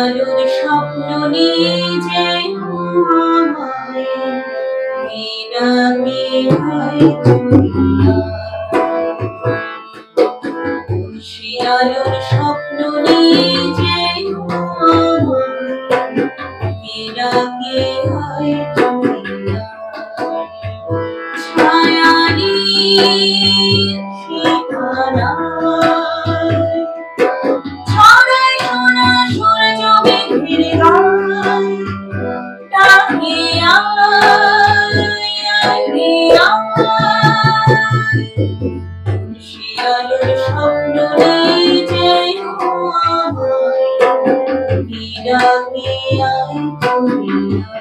আলোর স্বপ্ন নিয়ে যেন আমায় বিনামে চলিয়া। সে আলোর স্বপ্ন নিয়ে যেন আমায় বিনামে চলিয়া। ছায়ানি ঠিকানা ছড়ায় সোনা সূর্য মেঘের গায়। ডাকে সে আলোর স্বপ্ন নিয়ে যেন আমায় বিনামে চলিয়া।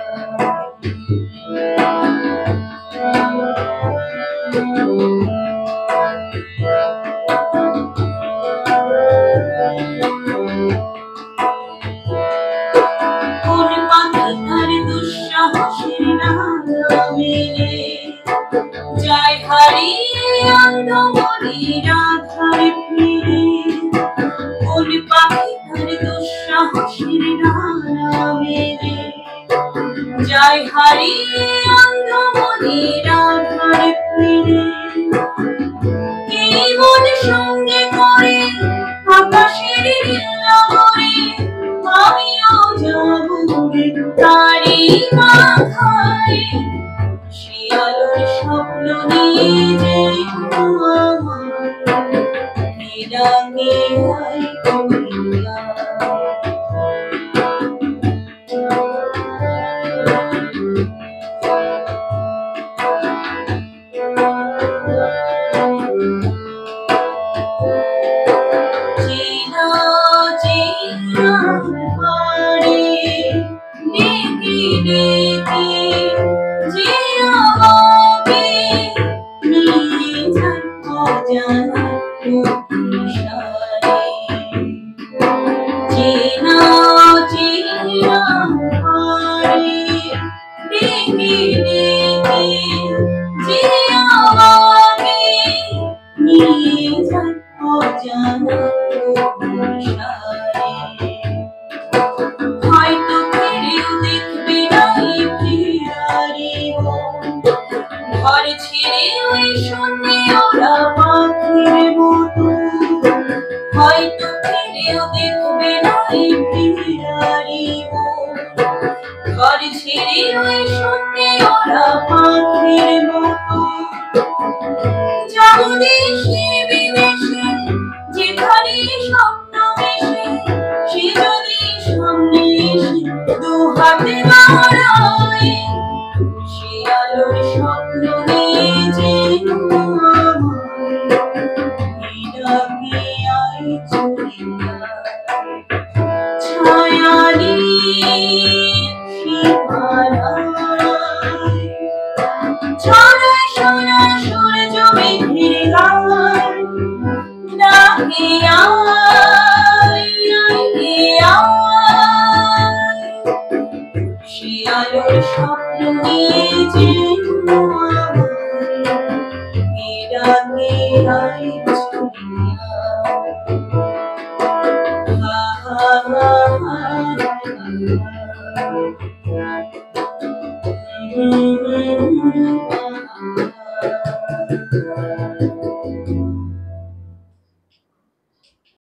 কোন পাখি তার দুঃসাহসের ডানা মেলে যায় হারিয়ে অন্ধকারের আধারে ফিরে। কোন পাখি তার দুঃসাহসের ডানা মেলে যায় হারিয়ে অন্ধকারের আধারে ফিরে। এই মন সঙ্গে করে আকাশের নীলনগরে আমিও যাব তারি মাথায়। সে আলোর স্বপ্ন নিয়ে যেন আমায় বিনামে চলিয়া। চেনা চেনা পারে ডেকে ডেকে যে আমাকে নিয়ে যায় অজানা অভিসারে। চেনা চেনা পারে ডেকে ডেকে যে আমাকে নিয়ে যায় অজানা অভিসারে। হয়তো ফিরেও দেখবে না এই ফিরারি মন, ঘর ছেড়ে ওই শূন্যে ওরা পাখির মতো। হয়তো ফিরেও দেখবে না এই ফিরারি মন, ঘর ছেড়ে ওই শূন্যে ওরা পাখির মতো। যাবো দেশে বিদেশে যেখানে স্বপ্ন মেশে, সে যদি সামনে এসে দু হাতে বাড়ায়। সে আলোর স্বপ্ন নিয়ে যেন আমায় বিনামে চলিয়া। ছায়ানি ঠিকানায় ছড়ায় সোনা সূর্য মেঘের গায়। ডাকে সে আলোর স্বপ্ন নিয়ে যেন আমায় বিনামে চলিয়া। হা হা হা হা।